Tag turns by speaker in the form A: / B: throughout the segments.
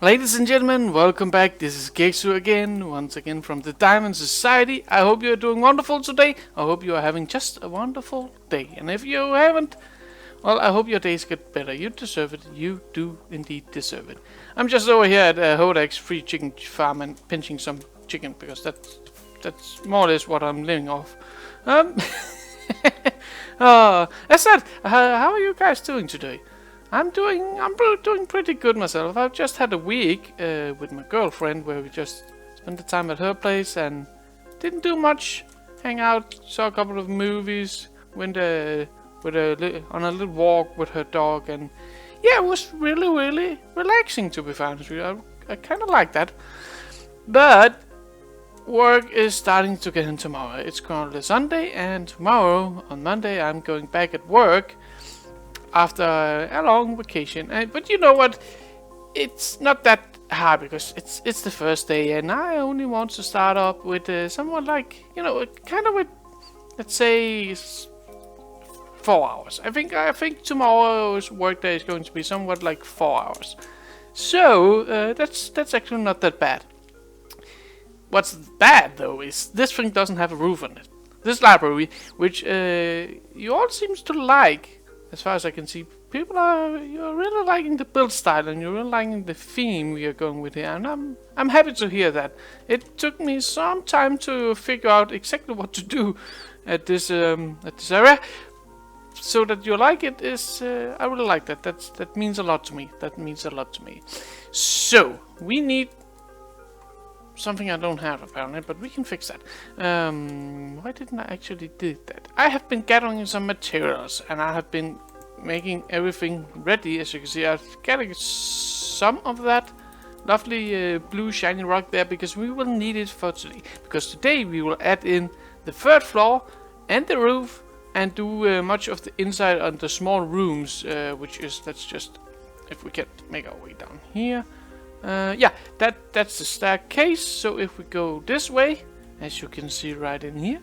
A: Ladies and gentlemen, welcome back. This is Geksu again, once again from the Diamond Society. I hope you are doing wonderful today. I hope you are having just a wonderful day. And if you haven't, well, I hope your days get better. You deserve it. You do indeed deserve it. I'm just over here at Hodak's free chicken farm and pinching some chicken because that's more or less what I'm living off. Um, that's that. How are you guys doing today? I'm doing pretty good myself. I've just had a week with my girlfriend where we just spent the time at her place and didn't do much. Hang out, saw a couple of movies, went on a little walk with her dog, and yeah, it was really relaxing, to be honest with you. I kind of like that. But work is starting to get in tomorrow. It's currently Sunday, and tomorrow on Monday I'm going back at work after a long vacation. But you know what? It's not that hard because it's the first day, and I only want to start up with somewhat like, kind of with, let's say, 4 hours. I think tomorrow's workday is going to be somewhat like 4 hours. So that's actually not that bad. What's bad though is this thing doesn't have a roof on it. This library, which you all seems to like. As far as I can see, you're really liking the build style and you're really liking the theme we are going with here, and I'm happy to hear that. It took me some time to figure out exactly what to do at this area, so that you like it is I really like that. That means a lot to me. That means a lot to me. So we need something I don't have apparently, but we can fix that. Why didn't I actually do that? I have been gathering some materials and I have been making everything ready. As you can see, I've gathered some of that lovely blue shiny rock there because we will need it for today. Because today we will add in the third floor and the roof and do much of the inside on the small rooms, which is, let's just, if we can make our way down here. Yeah, that's the staircase. So if we go this way, as you can see right in here,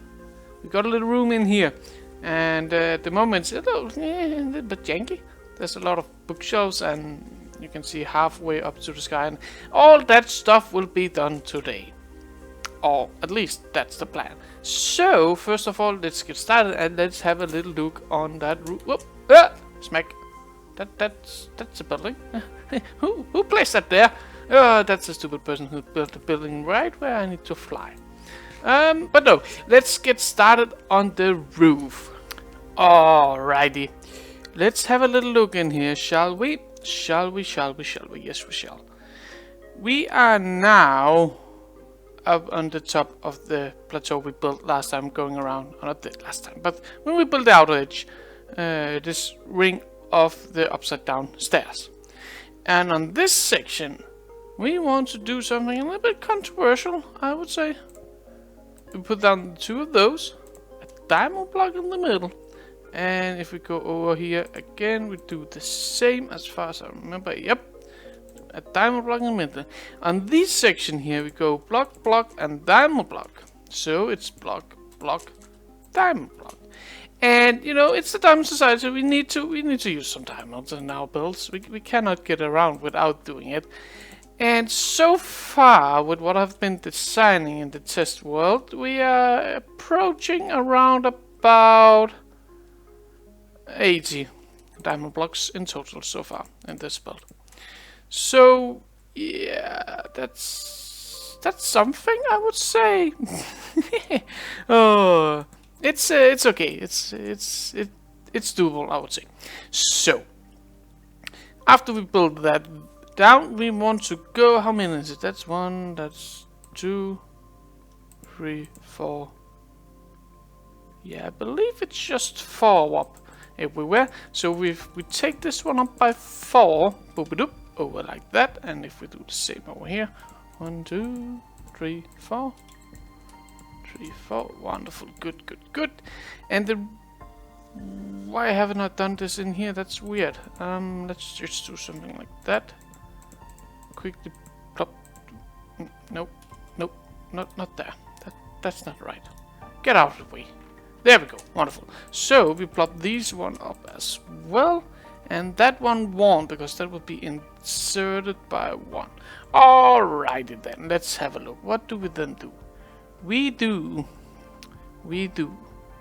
A: we got a little room in here, and at the moment it's a little bit janky. There's a lot of bookshelves, and you can see halfway up to the sky, and all that stuff will be done today, or at least that's the plan. So first of all, let's get started and let's have a little look on that roof. Whoop! Smack! That's a building. Who placed that there? That's a stupid person who built the building right where I need to fly. But no, let's get started on the roof. Alrighty. Let's have a little look in here, shall we? Shall we? Yes, we shall. We are now up on the top of the plateau we built last time, going around. Not the last time, but when we built the outer edge, this ring of the upside down stairs. And on this section we want to do something a little bit controversial, I would say. We put down two of those, a diamond block in the middle, and if we go over here again we do the same as far as I remember. Yep, a diamond block in the middle. On this section here we go block, block and diamond block, so it's block, block, diamond block. And you know, it's the Diamond Society, so we need to use some diamonds in our builds. We cannot get around without doing it. And so far, with what I've been designing in the test world, we are approaching around about 80 diamond blocks in total so far in this build. So yeah, that's something, I would say. Oh. It's okay. It's doable, I would say. So after we build that down, we want to go. How many is it? That's 1. That's 2, 3, 4. Yeah, I believe it's just 4 up everywhere. So we take this one up by 4. Boop doop over like that, and if we do the same over here, 1, 2, 3, 4. 3, 4, wonderful, good. And why haven't I done this in here? That's weird. Let's just do something like that. Quickly plop. Nope, not there. That's not right. Get out of the way. There we go, wonderful. So we plop these one up as well, And that one won't, because that will be inserted by 1. Alrighty then, let's have a look. What do we then do? We do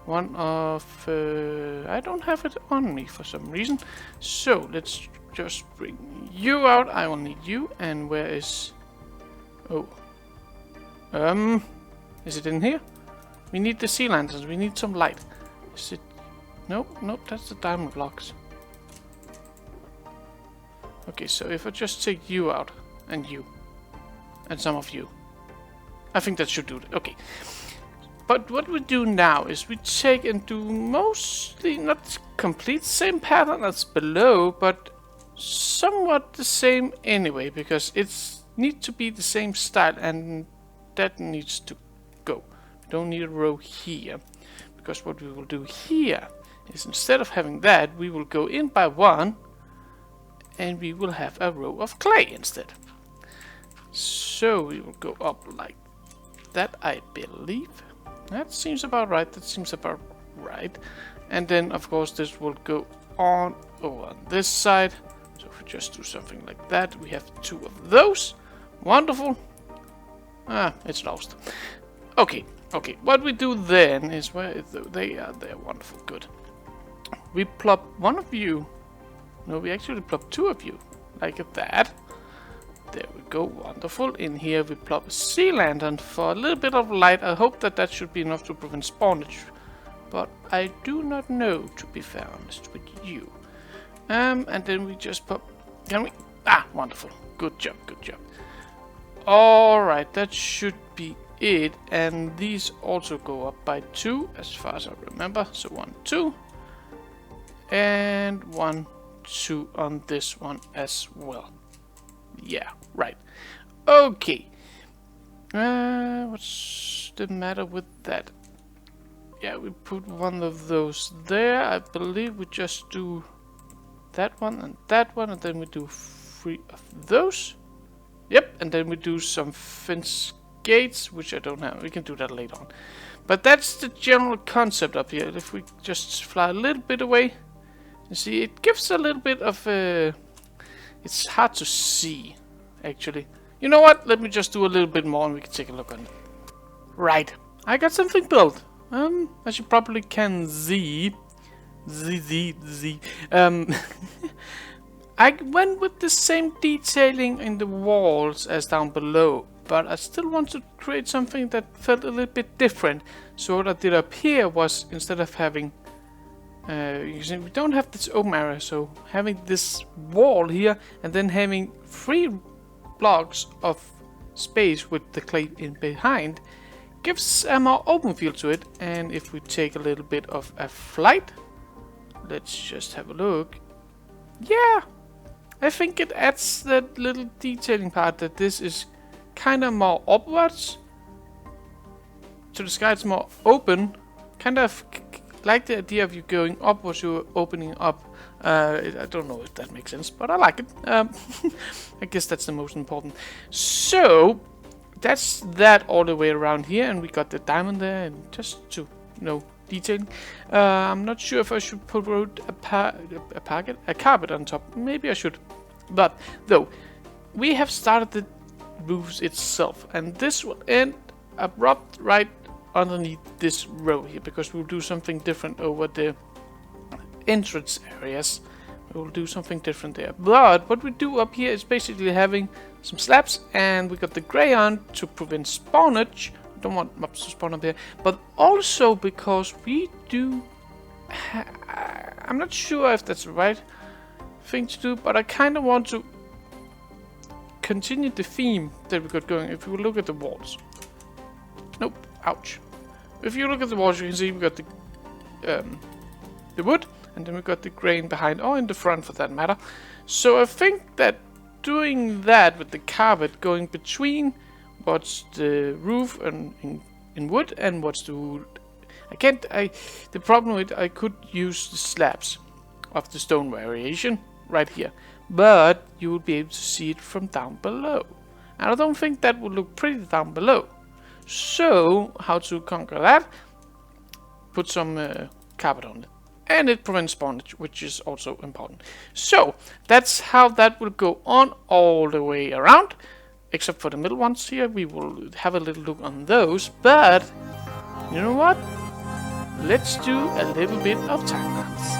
A: one of... I don't have it on me for some reason. So let's just bring you out. I will need you. And where is... Oh. Is it in here? We need the sea lanterns. We need some light. Is it... Nope, nope, that's the diamond blocks. Okay, so if I just take you out, and you, and some of you, I think that should do it. Okay. But what we do now is we take and do mostly, not complete same pattern as below, but somewhat the same anyway, because it's need to be the same style, and that needs to go. We don't need a row here, because what we will do here is instead of having that, we will go in by 1, and we will have a row of clay instead. So we will go up like that, I believe. That seems about right. That seems about right. And then, of course, this will go on over on this side. So if we just do something like that, we have 2 of those. Wonderful. Ah, it's lost. Okay, okay. What we do then is where they are. They're wonderful. Good. We plop 1 of you. No, we actually plop 2 of you, like that. There we go, wonderful. In here we plop a sea lantern for a little bit of light. I hope that that should be enough to prevent spawnage, but I do not know, to be fair honest with you. And then we just pop... Can we... Ah, wonderful. Good job, good job. Alright, that should be it. And these also go up by 2, as far as I remember. So 1, 2. And 1, 2 on this one as well. Yeah, right. Okay. What's the matter with that? Yeah, we put 1 of those there. I believe we just do that one, and then we do 3 of those. Yep, and then we do some fence gates, which I don't have. We can do that later on. But that's the general concept up here. If we just fly a little bit away, you see, it gives a little bit of... It's hard to see, actually. You know what? Let me just do a little bit more and we can take a look on it. Right. I got something built. As you probably can see. I went with the same detailing in the walls as down below, but I still want to create something that felt a little bit different. So what I did up here was, instead of having... you see, we don't have this open area, so having this wall here and then having 3 blocks of space with the clay in behind gives a more open feel to it. And if we take a little bit of a flight, let's just have a look. Yeah, I think it adds that little detailing part that this is kind of more upwards to the sky. It's more open, kind of like the idea of you going upwards, you're opening up. I don't know if that makes sense, but I like it. I guess that's the most important. So that's that all the way around here, and we got the diamond there, and just to detailing. I'm not sure if I should put a carpet on top. Maybe I should, but though we have started the roofs itself, and this will end abrupt right underneath this row here, because we'll do something different over the entrance areas. We'll do something different there. But what we do up here is basically having some slabs, and we got the gray on to prevent spawnage. Don't want mobs to spawn up there, but also because we do... I'm not sure if that's the right thing to do, but I kind of want to continue the theme that we got going. If you look at the walls... Nope, ouch. If you look at the walls, you can see we got the wood, and then we got the grain behind, or in the front for that matter. So I think that doing that with the carpet going between what's the roof and in wood and what's the wood. The problem with I could use the slabs of the stone variation right here, but you will be able to see it from down below. And I don't think that would look pretty down below. So how to conquer that? Put some carpet on it. and it prevents spawnage, which is also important. So that's how that will go on all the way around, except for the middle ones here. We will have a little look on those, but you know what? Let's do a little bit of time lapse.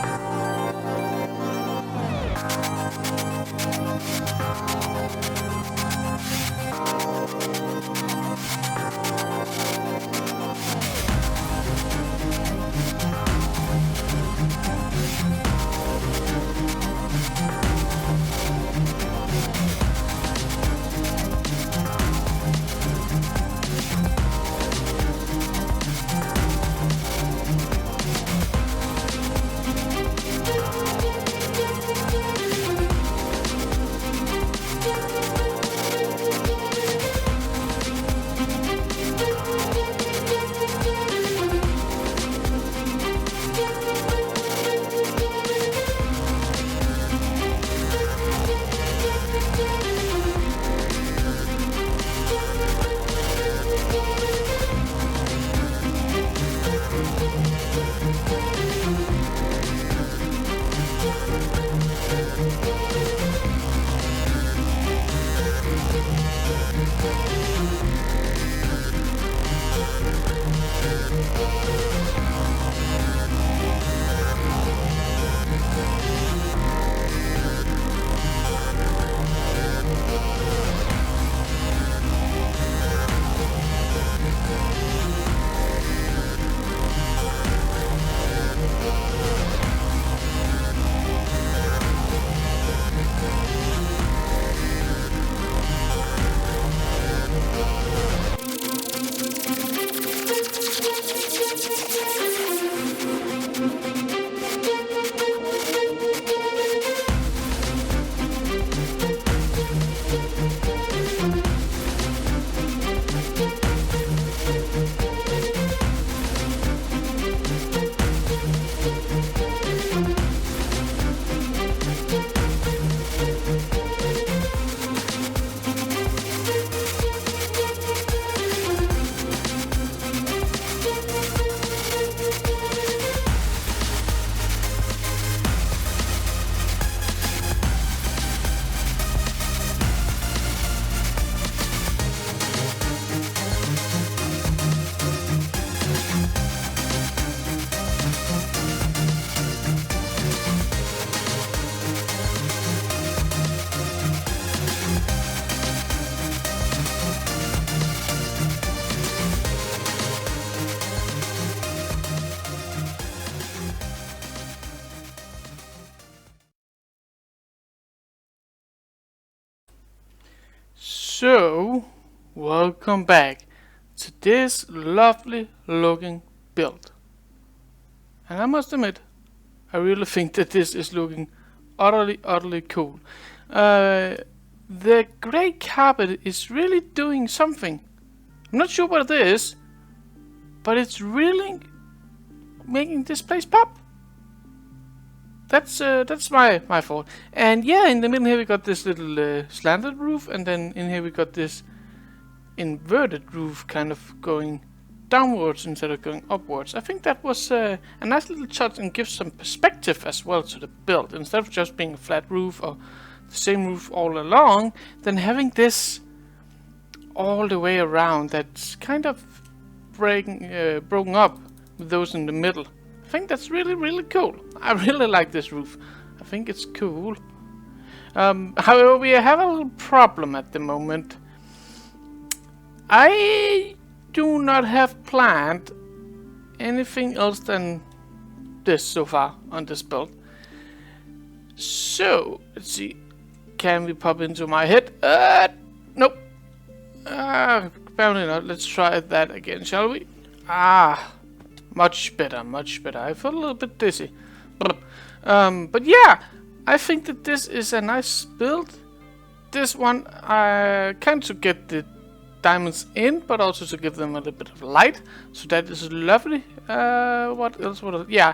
A: So, welcome back to this lovely looking build. And I must admit, I really think that this is looking utterly cool. The grey carpet is really doing something. I'm not sure what it is, but it's really making this place pop. That's my fault. And yeah, in the middle here we got this little slanted roof, and then in here we got this inverted roof kind of going downwards instead of going upwards. I think that was a nice little touch and gives some perspective as well to the build. Instead of just being a flat roof or the same roof all along, then having this all the way around that's kind of broken up with those in the middle. I think that's really cool. I really like this roof. I think it's cool. However, we have a little problem at the moment. I do not have planned anything else than this so far on this build. So, let's see. Can we pop into my head? Nope. Apparently not. Let's try that again, shall we? Much better. I feel a little bit dizzy. But yeah, I think that this is a nice build. This one, kind of to get the diamonds in, but also to give them a little bit of light. So that is lovely. What else? Yeah,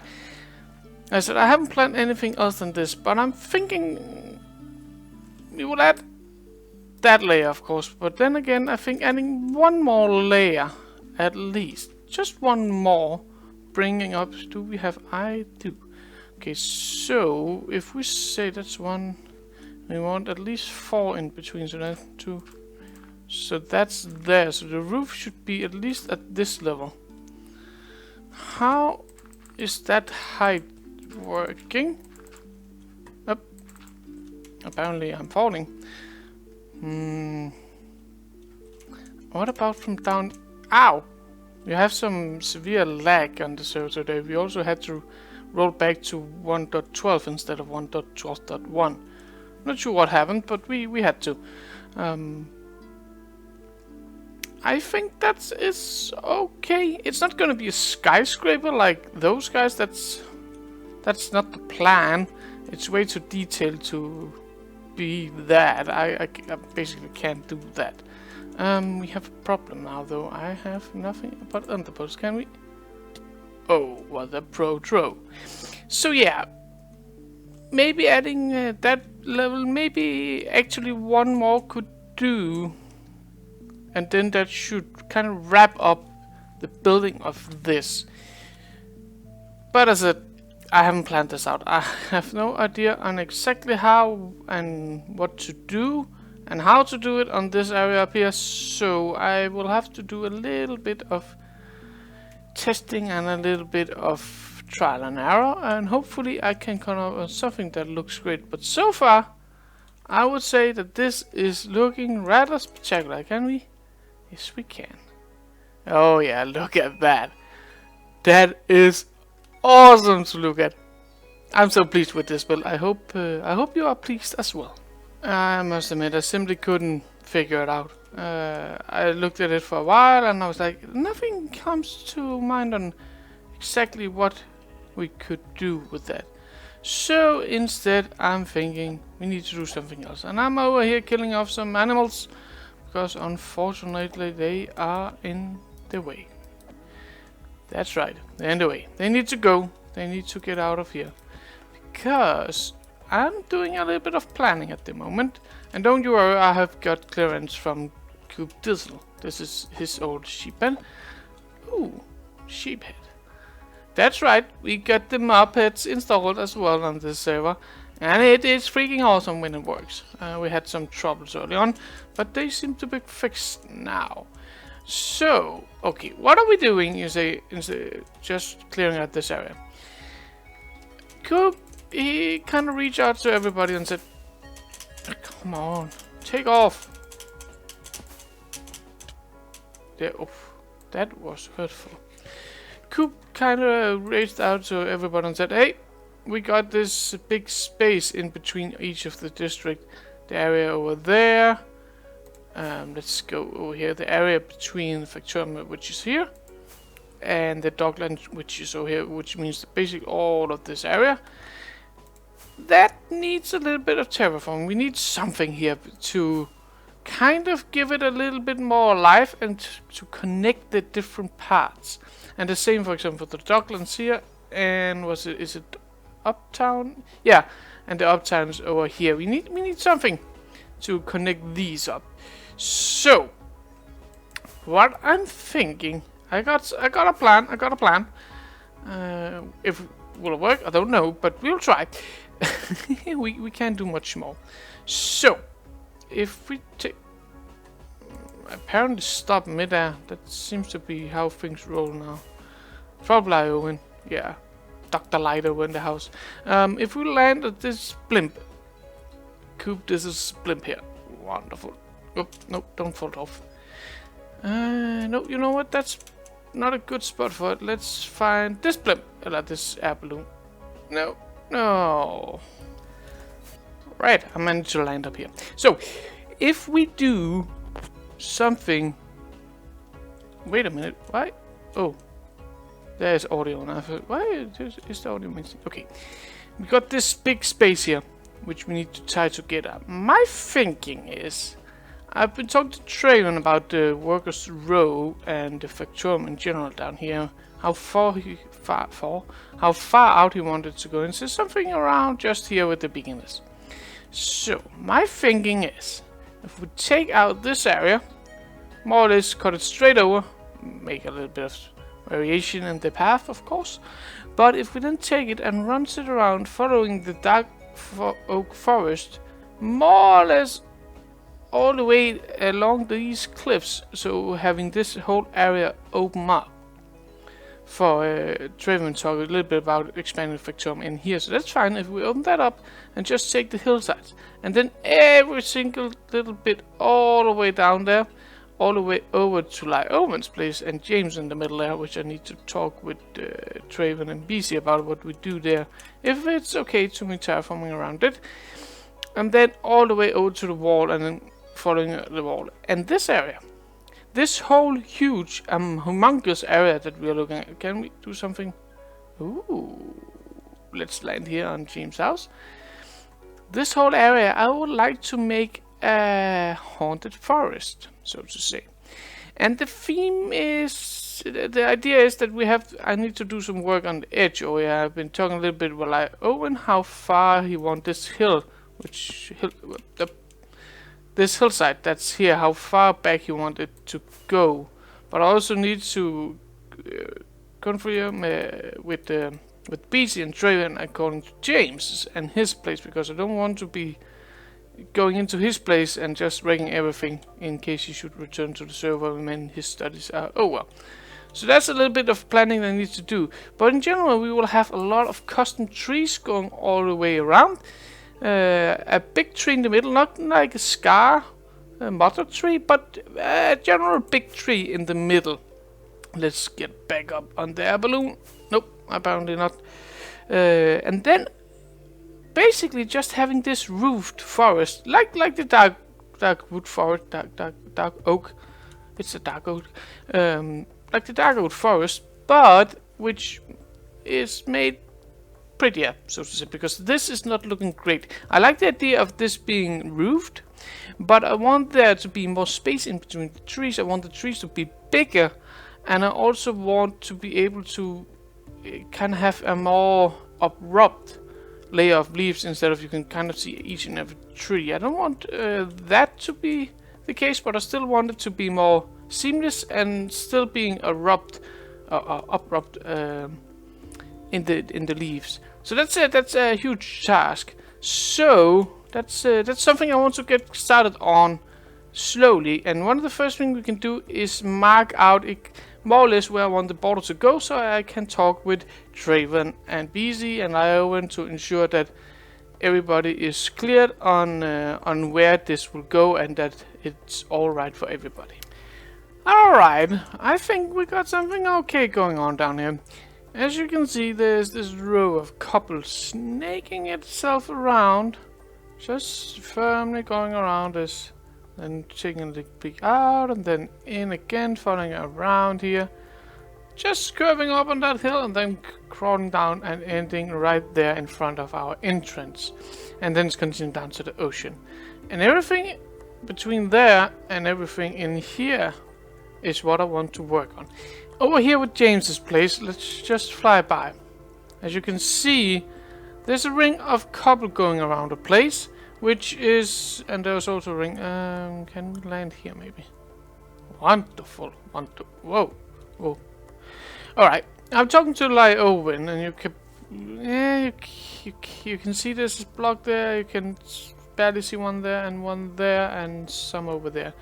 A: I said I haven't planned anything else than this, but I'm thinking we will add that layer, of course. But then again, I think adding one more layer, at least, just one more. Bringing up, do we have? I do. Okay, so if we say that's 1, we want at least 4 in between, so that's 2. So that's there, so the roof should be at least at this level. How is that height working? Up. Apparently I'm falling. What about from down? Ow! You have some severe lag on the server today. We also had to roll back to 1.12 instead of 1.12.1. Not sure what happened, but we had to. I think that is okay. It's not gonna be a skyscraper like those guys. That's not the plan. It's way too detailed to be that. I basically can't do that. We have a problem now, though. I have nothing but underposts. Can we? Oh, what a pro-tro. So yeah, maybe adding that level, maybe actually one more could do. And then that should kind of wrap up the building of this. But as I said, I haven't planned this out. I have no idea on exactly how and what to do and how to do it on this area up here. So I will have to do a little bit of testing and a little bit of trial and error. And hopefully I can come up with something that looks great. But so far, I would say that this is looking rather spectacular. Can we? Yes, we can. Oh yeah, look at that. That is awesome to look at. I'm so pleased with this build. I hope you are pleased as well. I must admit, I simply couldn't figure it out. I looked at it for a while and I was like, nothing comes to mind on exactly what we could do with that. So instead, I'm thinking we need to do something else. And I'm over here killing off some animals because unfortunately they are in the way. That's right, they're in the way. They need to go. They need to get out of here. Because I'm doing a little bit of planning at the moment. And don't you worry, I have got clearance from Cube Diesel. This is his old sheep pen. Ooh, sheep head. That's right, we got the mob heads installed as well on this server. And it is freaking awesome when it works. We had some troubles early on, but they seem to be fixed now. So, okay, what are we doing? You say, just clearing out this area. Could he kind of reach out to everybody and said, "Come on, take off." There, oof, that was hurtful. Coop kind of reached out to everybody and said, "Hey, we got this big space in between each of the district. The area over there. Let's go over here. The area between the Factorum, which is here, and the Dockland, which is over here, which means basically all of this area. That needs a little bit of terraforming. We need something here to kind of give it a little bit more life and to connect the different parts. And the same, for example, for the Docklands here, and is it Uptown? Yeah, and the Uptown is over here. We need something to connect these up. So what I'm thinking, I got a plan. If it will work, I don't know, but we'll try. we can't do much more. So if we take, apparently stop midair. That seems to be how things roll now. Probably Owen. Yeah. Dr. Lighter in the house. If we land at this blimp. Coop, this is blimp here. Wonderful. Oh, no, don't fall off. No, you know what? That's not a good spot for it. Let's find this blimp. This air balloon. No. No. Right, I managed to land up here. So, if we do something... Wait a minute. Why? Oh. There's audio now. Why is the audio missing? Okay. We got this big space here, which we need to tie together. My thinking is... I've been talking to Traven about the Workers' Row and the Factorum in general down here. How far out he wanted to go. And so something around just here with the beginners. So, my thinking is... If we take out this area, more or less cut it straight over, make a little bit of variation in the path, of course, But if we then take it and runs it around following the dark oak forest, more or less all the way along these cliffs, so having this whole area open up for Draven talk a little bit about expanding the Factorum in here, so that's fine if we open that up and just take the hillsides, and then every single little bit all the way down there, all the way over to Owen's place and James in the middle there, which I need to talk with Draven and BC about what we do there, if it's okay to me terraforming around it, and then all the way over to the wall and then following the wall. And this area, this whole huge, humongous area that we are looking at, can we do something? Ooh, let's land here on James' house. This whole area, I would like to make a haunted forest, so to say. And the theme is, the idea is that I need to do some work on the edge over here. I've been talking a little bit with Owen how far he wants this hill, this hillside that's here, how far back he want it to go. But I also need to confirm with BC and Draven according to James and his place, because I don't want to be going into his place and just wrecking everything in case he should return to the server when his studies are over. So that's a little bit of planning I need to do. But in general, we will have a lot of custom trees going all the way around. A big tree in the middle, not like a scar mother tree, but a general big tree in the middle. Let's get back up on the air balloon. Nope, apparently not. And then basically just having this roofed forest, like the dark wood forest, dark oak. It's a dark oak, like the dark oak forest, but which is made prettier, so to say, because this is not looking great. I like the idea of this being roofed, but I want there to be more space in between the trees. I want the trees to be bigger, and I also want to be able to kind of have a more abrupt layer of leaves instead of you can kind of see each and every tree. I don't want that to be the case, but I still want it to be more seamless and still being abrupt in the leaves. So that's a huge task. So that's something I want to get started on slowly. And one of the first things we can do is mark out more or less where I want the border to go, so I can talk with Draven and BZ and Owen to ensure that everybody is cleared on where this will go and that it's all right for everybody. All right, I think we got something okay going on down here. As you can see, there's this row of couples snaking itself around, just firmly going around this, then taking a little peek out and then in again, following around here, just curving up on that hill and then crawling down and ending right there in front of our entrance, and then it's continuing down to the ocean. And everything between there and everything in here is what I want to work on. Over here with James's place, let's just fly by. As you can see, there's a ring of cobble going around the place, which is, and there's also a ring. Can we land here maybe? Wonderful, wonderful. Whoa, whoa. All right, I'm talking to Owen, and you can, yeah, you can see this block there. You can barely see one there, and some over there.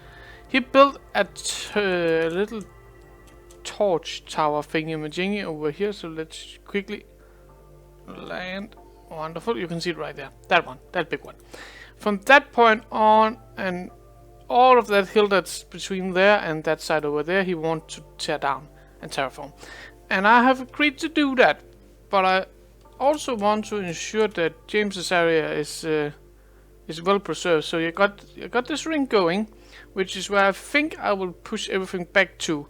A: He built a little torch tower thingy-majingy over here, so let's quickly land. Wonderful, you can see it right there. That one, that big one. From that point on, and all of that hill that's between there and that side over there, he wants to tear down and terraform. And I have agreed to do that, but I also want to ensure that James's area is well preserved. So you got this ring going, which is where I think I will push everything back to,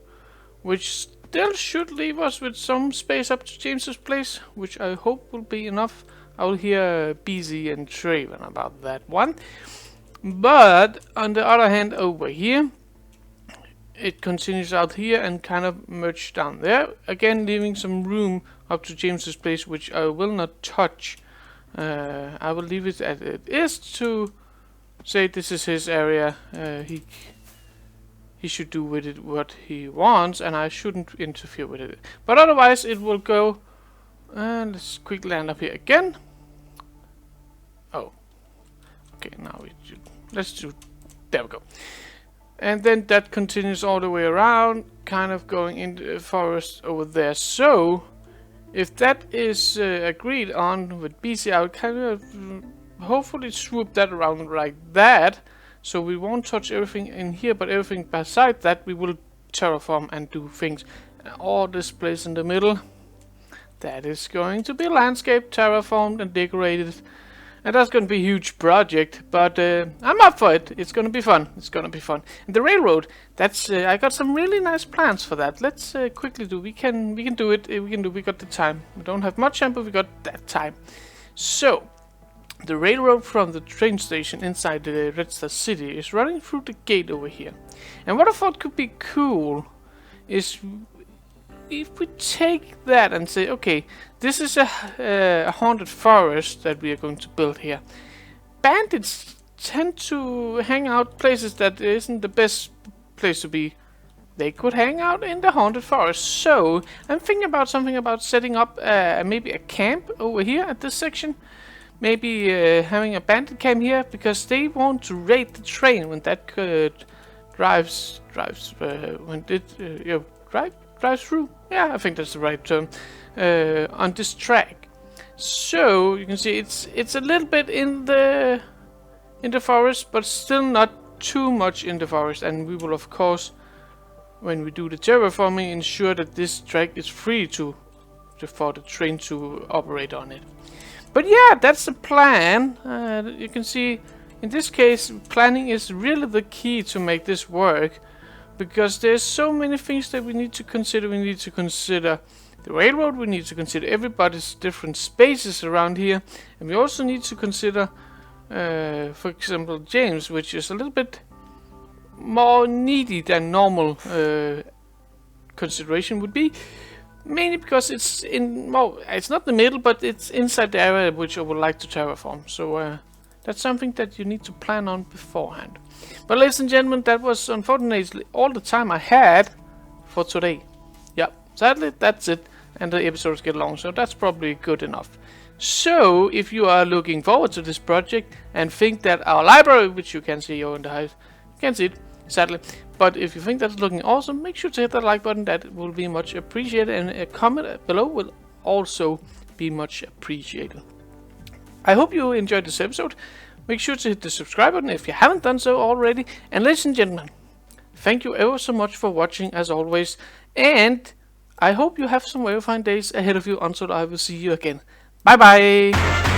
A: which still should leave us with some space up to James's place, which I hope will be enough. I will hear BZ and Draven about that one. But on the other hand, over here, it continues out here and kind of merge down there, again leaving some room up to James's place, which I will not touch. I will leave it as it is to say this is his area. He should do with it what he wants, and I shouldn't interfere with it. But otherwise, it will go And let's quickly land up here again. Oh, okay, now let's do, there we go. And then that continues all the way around, kind of going into the forest over there. So, if that is agreed on with BC, I would kind of hopefully swoop that around like that. So we won't touch everything in here, but everything beside that we will terraform and do things. All this place in the middle, that is going to be landscape, terraformed and decorated. And that's going to be a huge project, but I'm up for it. It's going to be fun. It's going to be fun. And the railroad, that's I got some really nice plans for that. Let's quickly do. We can do it. We got the time. We don't have much time, but we got that time. So the railroad from the train station inside the Redstar City is running through the gate over here. And what I thought could be cool is if we take that and say, okay, this is a haunted forest that we are going to build here. Bandits tend to hang out places that isn't the best place to be. They could hang out in the haunted forest. So I'm thinking about something about setting up maybe a camp over here at this section. Maybe having a bandit camp here, because they want to raid the train when that drives through. Yeah, I think that's the right term. On this track. So you can see it's a little bit in the forest, but still not too much in the forest. And we will, of course, when we do the terraforming, ensure that this track is free for the train to operate on it. But yeah, that's the plan. You can see, in this case, planning is really the key to make this work, because there's so many things that we need to consider. We need to consider the railroad, we need to consider everybody's different spaces around here, and we also need to consider, for example, James, which is a little bit more needy than normal consideration would be. Mainly because it's it's not the middle, but it's inside the area which I would like to terraform. So that's something that you need to plan on beforehand. But ladies and gentlemen, that was unfortunately all the time I had for today. Yeah, sadly that's it, and the episodes get long, so that's probably good enough. So if you are looking forward to this project and think that our library, which you can see over in the house, you can see it, sadly, but if you think that's looking awesome, make sure to hit that like button. That will be much appreciated, and a comment below will also be much appreciated. I hope you enjoyed this episode. Make sure to hit the subscribe button if you haven't done so already. And ladies and gentlemen, thank you ever so much for watching as always, and I hope you have some very fine days ahead of you until I will see you again. Bye bye!